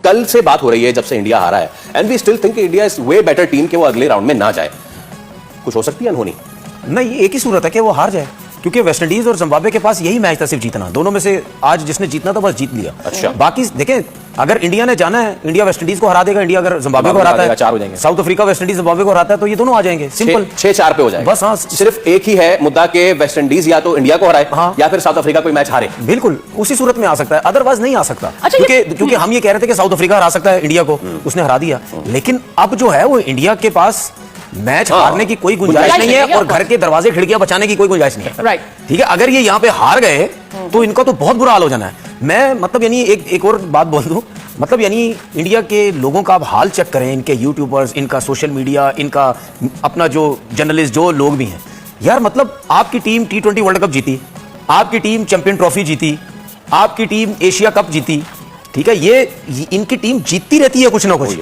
कल से बात हो रही है जब से इंडिया हारा है, and we still think India is way better team कि वो अगले राउंड में ना जाए। कुछ हो सकती है अनहोनी? नहीं, एक ही सूरत है कि वो हार जाए, क्योंकि वेस्ट इंडीज और जिम्बाब्वे के पास यही मैच था सिर्फ जीतना। दोनों में से आज जिसने जीतना था बस जीत लिया। अच्छा, बाकी देखें, अगर इंडिया ने जाना है, इंडिया वेस्ट इंडीज को हरा देगा, इंडिया अगर जिम्बाब्वे को हराता है 4 हो जाएंगे, south Africa West Indies Zimbabwe को हराता है तो ये दोनों आ जाएंगे, सिंपल 6-4 पे हो जाएगा बस। हाँ, सिर्फ एक ही है मुद्दा के वेस्ट इंडीज या तो इंडिया को हराए, हाँ, या फिर साउथ अफ्रीका कोई मैच हारे। बिल्कुल उसी सूरत में आ सकता है, अदरवाइज नहीं आ सकता। क्योंकि हम ये कह रहे थे कि साउथ अफ्रीका हरा सकता है इंडिया को, उसने हरा दिया, लेकिन अब जो है वो इंडिया के पास मैच हारने की कोई गुंजाइश नहीं है और घर के दरवाजे खिड़कियां बचाने की कोई गुंजाइश नहीं है। राइट, ठीक है, अगर ये यहाँ पे हार गए तो इनका तो बहुत बुरा हाल हो जाना है। मैं मतलब यानी एक और बात बोल दूं, मतलब यानी इंडिया के लोगों का आप हाल चेक करें, इनके यूट्यूबर्स, इनका सोशल मीडिया, इनका अपना जो जर्नलिस्ट, जो लोग भी हैं यार, मतलब आपकी टीम T20 वर्ल्ड कप जीती, आपकी टीम चैंपियन ट्रॉफी जीती, आपकी टीम एशिया कप जीती, ठीक है, ये इनकी टीम जीतती रहती है कुछ ना कुछ।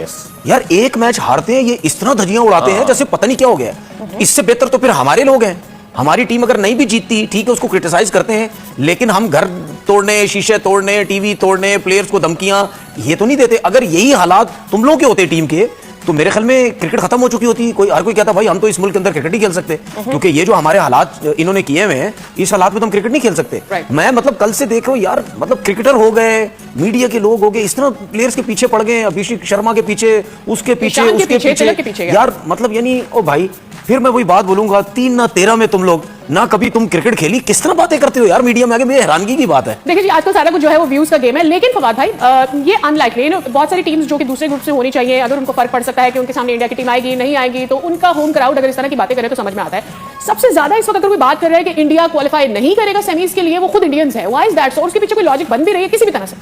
यार एक मैच हारते हैं ये इस तरह धज्जियां उड़ाते हैं जैसे पता नहीं क्या हो गया। इससे बेहतर तो फिर हमारे लोग हैं, हमारी टीम अगर नहीं भी जीतती ठीक है, उसको क्रिटिसाइज करते हैं, लेकिन हम घर तोड़ने, शीशे तोड़ने, टीवी तोड़ने, प्लेयर्स को धमकियां ये तो नहीं देते। अगर यही हालात तुम लोगों के होते टीम के तो मेरे ख्याल में क्रिकेट खत्म हो चुकी होती। हर कोई कहता भाई हम तो इस मुल्क के अंदर क्रिकेट नहीं खेल सकते, क्योंकि ये जो हमारे हालात इन्होंने किए हुए हैं, इस हालात में तो हम क्रिकेट नहीं खेल सकते। मैं मतलब कल से देख रहा हूं यार, मतलब क्रिकेटर हो गए, मीडिया के लोग हो गए, इस तरह प्लेयर्स के पीछे पड़ गए, अभिषेक शर्मा के पीछे, उसके पीछे, उसके पीछे यार, मतलब यानी ओ भाई, फिर मैं वही बात बोलूंगा, 3 ना 13 में तुम लोग ना कभी तुम क्रिकेट खेली, किस तरह बातें करते हो यार मीडिया में आगे, मेरी हैरानगी की बात है। देखिए जी, आजकल सारा कुछ जो है वो व्यूज का गेम है, लेकिन फवाद भाई ये अनलाइकली, बहुत सारी टीम्स जो कि दूसरे ग्रुप से होनी चाहिए, अगर उनको फर्क पड़ सकता है कि उनके सामने इंडिया की टीम आएगी नहीं आएगी, तो उनका होम क्राउड अगर इस तरह की बातें करे तो समझ में आता है। सबसे ज्यादा इस वक्त अगर कोई बात कर रहा है कि इंडिया क्वालिफाई नहीं करेगा सेमीज के लिए, वो खुद इंडियंस है। Why is that so? उसके पीछे कोई लॉजिक बन भी रही है किसी भी तरह से?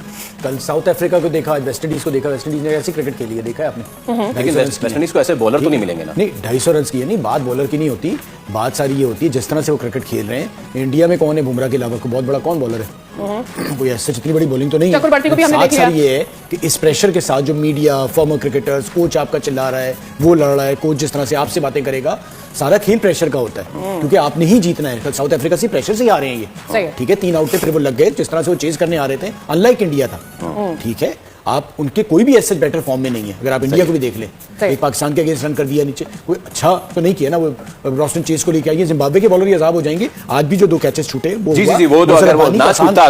कल साउथ अफ्रीका को देखा, वेस्ट इंडीज को देखा, वेस्ट इंडीज ने ऐसी क्रिकेट खेली है, देखा है आपने? लेकिन वेस्ट इंडीज को ऐसे बॉलर तो नहीं मिलेंगे ना। नहीं, 250 रन की है, नहीं बात बॉलर की नहीं होती, बात सारी ये होती है जिस तरह से वो क्रिकेट खेल रहे हैं। इंडिया में कौन है बुमराह के अलावा को बहुत बड़ा कौन बॉलर है? कोई ऐसे इतनी बड़ी बॉलिंग तो नहीं है। साथ सारी ये है कि इस प्रेशर के साथ जो मीडिया, फॉर्मर क्रिकेटर्स, कोच आपका चिल्ला रहा है, वो लड़ रहा है, कोच जिस तरह से आपसे बातें करेगा, सारा खेल प्रेशर का होता है, क्योंकि आपने ही जीतना है। साउथ अफ्रीका से प्रेशर से ही आ रहे हैं ये, ठीक है, 3 आउट पे फिर वो लग गए, जिस तरह से वो चेज करने आ रहे थे, अनलाइक इंडिया था, ठीक है। आप उनके कोई भी ऐसे बेटर फॉर्म में नहीं है। अगर आप इंडिया को भी देख लें, एक पाकिस्तान के अगेंस्ट रन कर दिया नीचे, कोई अच्छा तो नहीं किया ना। वो रोस्टन चेज को लेके आइए, जिम्बाब्वे के बॉलर ही अजाब हो जाएंगे। आज भी जो 2 कैचेस छूटे वो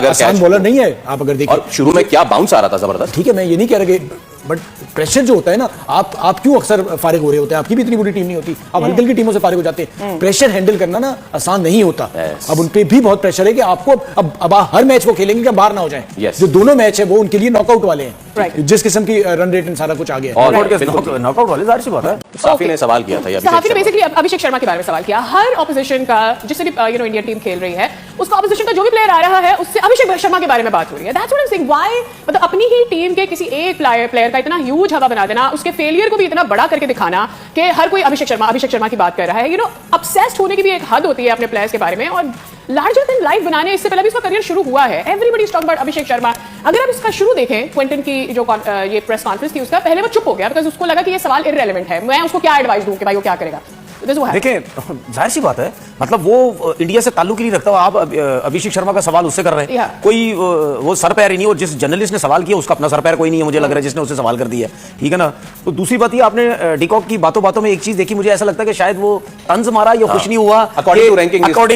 आसान बॉलर नहीं है। आप अगर देखिए शुरू में क्या बाउंस आ रहा था जबरदस्त, ठीक है, मैं ये नहीं कह रहा, बट प्रेशर जो होता है ना, आप क्यों अक्सर फारिग हो रहे होते हैं? आपकी भी इतनी बुरी टीम नहीं होती, आप हल्की हल्की टीमों से फारिग हो जाते हैं। प्रेशर हैंडल करना ना आसान नहीं होता। अब उन पे भी बहुत प्रेशर है कि आपको अब हर मैच वो खेलेंगे कि बाहर ना हो जाए। जो दोनों मैच है वो उनके लिए नॉकआउट वाले हैं, जिस किस्म की रन रेट सारा कुछ आ गया है। नॉकआउट वाले जाहिर सी बात है। साफी ने सवाल किया था, साफी ने बेसिकली अभिषेक शर्मा के बारे में सवाल किया। हर ऑपोजिशन का जिससे भी इंडियन टीम खेल रही है, उसका ऑपोजिशन का जो भी प्लेयर आ रहा है उससे अभिषेक शर्मा के बारे में बात हो रही है। That's what I am saying. Why, मतलब अपनी ही टीम के किसी एक प्लेयर का इतना ह्यूज हवा बना देना, उसके फेलियर को भी इतना बड़ा करके दिखाना कि हर कोई अभिषेक शर्मा की बात कर रहा है। ऑब्सेस्ड होने की भी एक हद होती है अपने प्लेयर्स के बारे में, और लार्जर देन लाइफ बनाने, इससे पहले भी इसका करियर शुरू हुआ है। Everybody is talking about Abhishek Sharma. अगर आप इसका शुरू देखें, क्विंटन की जो ये प्रेस कॉन्फ्रेंस थी, उसका पहले वो चुप हो गया बिकॉज उसको लगा कि ये सवाल इररिलेवेंट है, मैं उसको क्या एडवाइस दूं कि भाई वो क्या करेगा। देखिए जाहिर सी बात है, मतलब वो इंडिया से ताल्लुक ही नहीं रखता। आप अभिषेक शर्मा का सवाल उससे कर रहे हैं, कोई वो सर पैर ही नहीं, और जिस जर्नलिस्ट ने सवाल किया उसका अपना सर पैर कोई नहीं है, मुझे लग रहा है, जिसने उससे सवाल कर दिया, ठीक है ना। तो दूसरी बात ये, आपने डिकॉक की बातों बातों में एक चीज देखी, मुझे ऐसा लगता है कि शायद वो तंज मारा या कुछ नहीं हुआ अकॉर्डिंग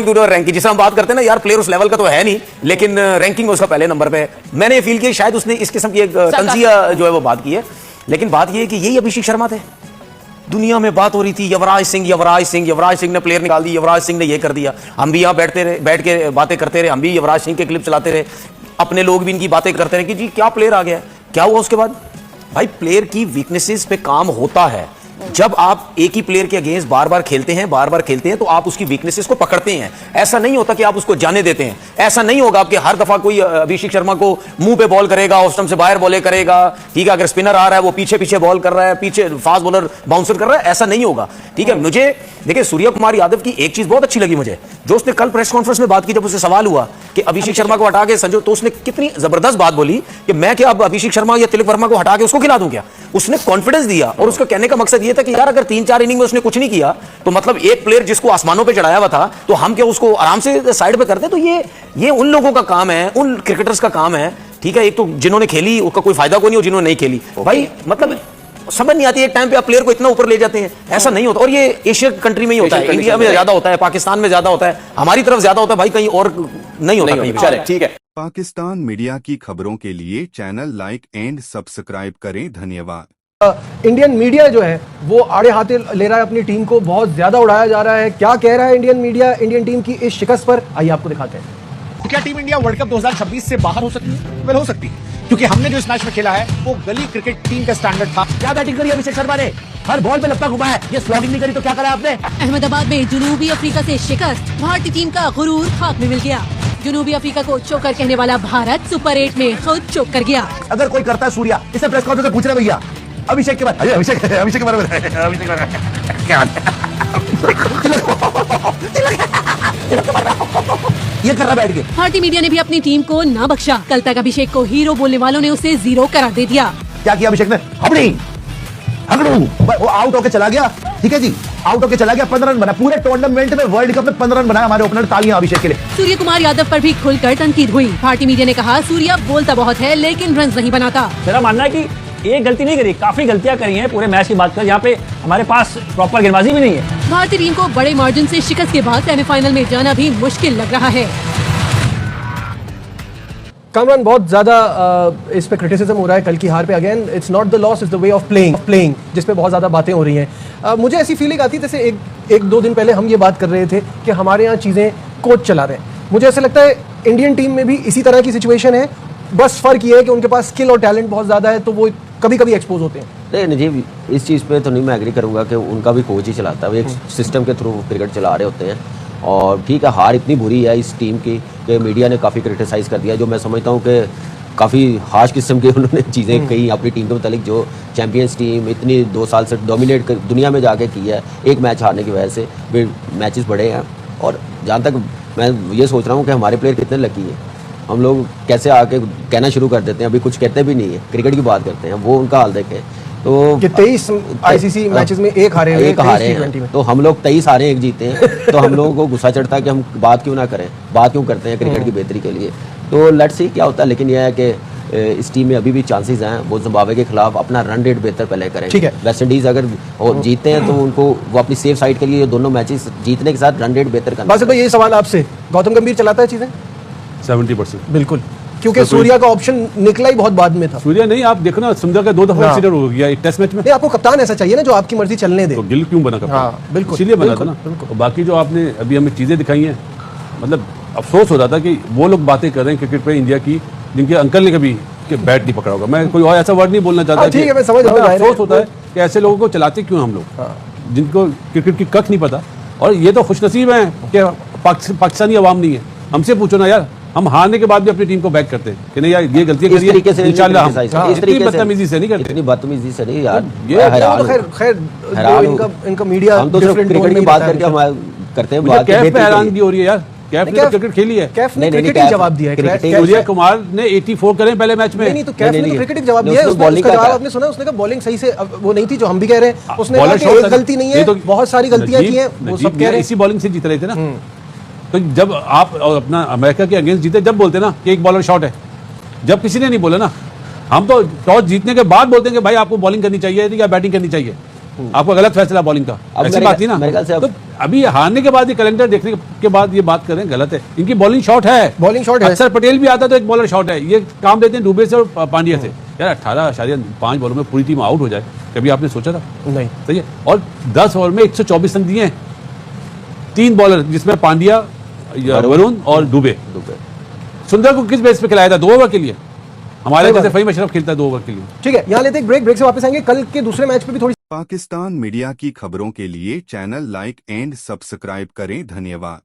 टू रैंकिंग, जिसे हम बात करते हैं ना यार, प्लेयर उस लेवल का तो है नहीं, लेकिन रैंकिंग में उसका पहले नंबर पे है। मैंने फील किया शायद उसने इस किस्म की एक तंजिया जो है वो बात की है। लेकिन बात ये है कि यही अभिषेक शर्मा थे। दुनिया में बात हो रही थी युवराज सिंह ने प्लेयर निकाल दी, युवराज सिंह ने ये कर दिया। हम भी यहाँ बैठ के बातें करते रहे, हम भी युवराज सिंह के क्लिप चलाते रहे, अपने लोग भी इनकी बातें करते रहे कि जी क्या प्लेयर आ गया, क्या हुआ उसके बाद? भाई प्लेयर की वीकनेसेस पे काम होता है। जब आप एक ही प्लेयर के अगेंस्ट बार बार खेलते हैं तो आप उसकी वीकनेसेस को पकड़ते हैं। ऐसा नहीं होता कि आप उसको जाने देते हैं। ऐसा नहीं होगा आपके हर दफा कोई अभिषेक शर्मा को मुंह पे बॉल करेगा, ऑफ स्टंप से बाहर बॉले करेगा, ठीक है, अगर स्पिनर आ रहा है वो पीछे पीछे बॉल कर रहा है, पीछे फास्ट बॉलर बाउंसर कर रहा है, ऐसा नहीं होगा, ठीक है। मुझे देखिए सूर्य कुमार यादव की एक चीज बहुत अच्छी लगी मुझे, जो उसने कल प्रेस कॉन्फ्रेंस में बात की, जब उससे सवाल हुआ कि अभिषेक शर्मा को हटा के संजू, तो उसने कितनी जबरदस्त बात बोली कि मैं क्या अब अभिषेक शर्मा या तिलक वर्मा को हटा के उसको खिला दूं क्या? उसने कॉन्फिडेंस दिया, और उसका कहने का मकसद ये था कि यार अगर 3-4 इनिंग में उसने कुछ नहीं किया तो मतलब एक प्लेयर जिसको आसमानों पे चढ़ाया हुआ था, तो हम क्या उसको आराम से साइड पे करते? तो ये उन लोगों का काम है, उन क्रिकेटर्स का काम है ठीक है, एक तो जिन्होंने खेली उसका कोई फायदा कोई नहीं, और जिन्होंने नहीं खेली भाई मतलब समझ नहीं आती। एक टाइम पे आप प्लेयर को इतना ऊपर ले जाते हैं, ऐसा नहीं होता। और ये एशियन कंट्री में ही होता है, इंडिया में ज्यादा होता है, पाकिस्तान में ज्यादा होता है, हमारी तरफ ज्यादा होता है भाई, कहीं और नहीं होता कहीं भी। चले ठीक है। पाकिस्तान मीडिया की खबरों के लिए चैनल लाइक एंड सब्सक्राइब करें। धन्यवाद। इंडियन मीडिया जो है वो आड़े हाथे ले रहा है अपनी टीम को, बहुत ज्यादा उड़ाया जा रहा है। क्या कह रहा है इंडियन मीडिया इंडियन टीम की इस शिकस्त पर, आइए आपको दिखाते हैं। तो क्या टीम इंडिया वर्ल्ड कप 2026 से बाहर हो सकती है? वेल, हो सकती है, क्योंकि हमने जो इस मैच में खेला है वो गली क्रिकेट टीम का स्टैंडर्ड था। क्या बैटिंग करी अभिषेक शर्मा ने, हर बॉल पे लपका घुमाया, ये स्लॉगिंग नहीं करी तो क्या करा आपने? अहमदाबाद में जनूबी अफ्रीका से शिकस्त, भारतीय टीम का गुरूर खाक में मिल गया। जनूबी अफ्रीका को चोकर कहने वाला भारत सुपर 8 में खुद चोक कर गया। अगर कोई करता है सूर्या, इसे प्रेस कॉन्फ्रेंस में पूछ रहे भैया अभिषेक के बारे में, अभिषेक के बारे में क्या ये कर रहा बैठ के। भारतीय मीडिया ने भी अपनी टीम को ना बख्शा। कल तक अभिषेक को हीरो बोलने वालों ने उसे 0 करार दे दिया। क्या किया अभिषेक ने? वो आउट होके चला गया, ठीक है जी, आउट होके चला गया, 15 रन बना पूरे टूर्नामेंट में, वर्ल्ड कप में 15 रन बनाया हमारे ओपनर। तालियां अभिषेक के लिए। सूर्य कुमार यादव पर भी खुलकर तनकीद हुई। भारतीय मीडिया ने कहा सूर्या बोलता बहुत है लेकिन रन नहीं बनाता। मेरा मानना है कि एक गलती नहीं करी, काफी गलतियां करी हैं पूरे मैच की बात कर। यहाँ पे हमारे पास प्रॉपर गेंदबाजी भी नहीं है। भारतीय टीम को बड़े मार्जिन से शिकस्त के बाद सेमीफाइनल में जाना भी मुश्किल लग रहा है। कामरान, बहुत ज्यादा इस पे क्रिटिसिज्म हो रहा है कल की हार पे। Again it's not the loss, it's the way of playing, जिस पे बहुत ज्यादा बातें हो रही हैं। मुझे ऐसी फीलिंग आती है जैसे एक दो दिन पहले हम ये बात कर रहे थे कि हमारे यहाँ चीजें कोच चला रहे हैं। मुझे ऐसा लगता है इंडियन टीम में भी इसी तरह की सिचुएशन है, बस फर्क ये है कि उनके पास स्किल और टैलेंट बहुत ज्यादा है, तो वो कभी कभी एक्सपोज होते हैं। नहीं जी, इस चीज़ पे तो नहीं मैं एग्री करूंगा कि उनका भी कोच ही चलाता है, वो एक सिस्टम के थ्रू क्रिकेट चला रहे होते हैं। और ठीक है, हार इतनी बुरी है इस टीम की कि मीडिया ने काफ़ी क्रिटिसाइज़ कर दिया, जो मैं समझता हूँ कि काफ़ी हार्श किस्म की उन्होंने चीज़ें कही अपनी टीम के मुतालिक। जो चैंपियंस टीम इतनी 2 साल से डोमिनेट दुनिया में जाके की है, एक मैच हारने की वजह से भी मैचेस बड़े हैं। और जहाँ तक मैं ये सोच रहा हूँ कि हमारे प्लेयर कितने लकी हैं, हम लोग कैसे आके कहना शुरू कर देते हैं, अभी कुछ कहते भी नहीं है, क्रिकेट की बात करते हैं, वो उनका हाल देखें तो 23 आईसीसी मैचेस में एक हारे हैं, तो हम लोग 23 हारे एक जीते हैं। तो हम लोगों को गुस्सा चढ़ता है कि हम बात क्यों ना करें, बात क्यों करते हैं क्रिकेट की बेहतरी के लिए। तो लेट्स सी क्या होता है। लेकिन यह है कि इस टीम में अभी भी चांसेस हैं, वो जिम्बाब्वे के खिलाफ अपना रन रेट बेहतर पहले करें। ठीक है, वेस्ट इंडीज अगर जीतते हैं तो उनको वो अपनी सेफ साइड के लिए दोनों मैचेस जीतने के साथ रन रेट बेहतर करना। बस यही सवाल आपसे, गौतम गंभीर चलाता है चीजें? 70% बिल्कुल, क्योंकि सूर्या का ऑप्शन निकला ही बहुत बाद में था। सूर्या नहीं, आप देखो ना, सुंदर का 2 दफा एक्सीडेंट हो गया एक टेस्ट मैच में। नहीं, आपको कप्तान ऐसा चाहिए ना जो आपकी मर्जी चलने दे। तो गिल क्यों बना कप्तान? हाँ, बिल्कुल, इसीलिए बना था ना। और बाकी जो आपने अभी हमें चीजें दिखाई हैं, मतलब अफसोस हो रहा था कि वो लोग बातें कर रहे हैं क्रिकेट पे इंडिया की जिनके अंकल ने कभी के बैट नहीं पकड़ा होगा। मैं कोई और ऐसा वर्ड नहीं बोलना चाहता। ठीक है, मैं समझ रहा हूं। अफसोस होता है कि ऐसे लोगों को चलाते क्यों हम लोग, जिनको क्रिकेट की कख नहीं पता। और ये तो खुशनसीब है कि पाकिस्तानी अवाम नहीं है। हमसे पूछो ना यार, हम हारने के बाद भी अपनी टीम को बैक करते हैं कि नहीं यार ये गलतियां करी है, इंशाल्लाह हम इतनी बदतमीजी से नहीं करते। इतनी बदतमीजी से नहीं यार, ये खैर इनका मीडिया हम तो सिर्फ क्रिकेट की बात करके हम करते हैं। बात कैफ पे हैरानगी हो रही है यार, कैफ ने क्रिकेट खेली है। कैफ ने क्रिकेट ही जवाब दिया है। सूर्य कुमार ने 84 करे पहले मैच में। नहीं, तो कैफ ने क्रिकेट ही जवाब दिया है। उसका जवाब आपने सुना, उसने कहा बॉलिंग सही से वो नहीं थी जो हम भी कह रहे हैं। उसने कहा कि एक गलती नहीं है, बहुत सारी गलतियां की हैं, वो सब कह रहे हैं। इसी बॉलिंग से जीत रहे थे ना। तो जब आप अपना अमेरिका के अगेंस्ट जीते, जब बोलते ना कि एक बॉलर शॉट है, जब किसी ने नहीं बोला ना, हम तो टॉस जीतने के बाद बोलते हैं कि भाई आपको बॉलिंग करनी चाहिए या बैटिंग करनी चाहिए, आपको गलत फैसला बॉलिंग का। ऐसी बात नहीं ना। तो अभी हारने के बाद ये कैलेंडर देखने के बाद ये बात करें, गलत है। इनकी बॉलिंग शॉट है, बॉलिंग शॉट है। अक्सर पटेल भी आता तो एक बॉलर शॉट है। ये काम देते हैं डुबे से और पांड्या से। यार 18 शायद 5 बॉलों में पूरी टीम आउट हो जाए, कभी आपने सोचा था? नहीं। सही है। और 10 ओवर में 124 रन दिए हैं 3 बॉलर, जिसमें पांड्या, वरुण और दुबे। सुंदर को किस बेस पे खिलाया था? 2 ओवर के लिए। हमारे जैसे फहीम अशरफ खेलता है 2 ओवर के लिए। ठीक है, यहाँ लेते हैं ब्रेक से वापस आएंगे। कल के दूसरे मैच पे भी थोड़ी पाकिस्तान मीडिया की खबरों के लिए चैनल लाइक एंड सब्सक्राइब करें। धन्यवाद।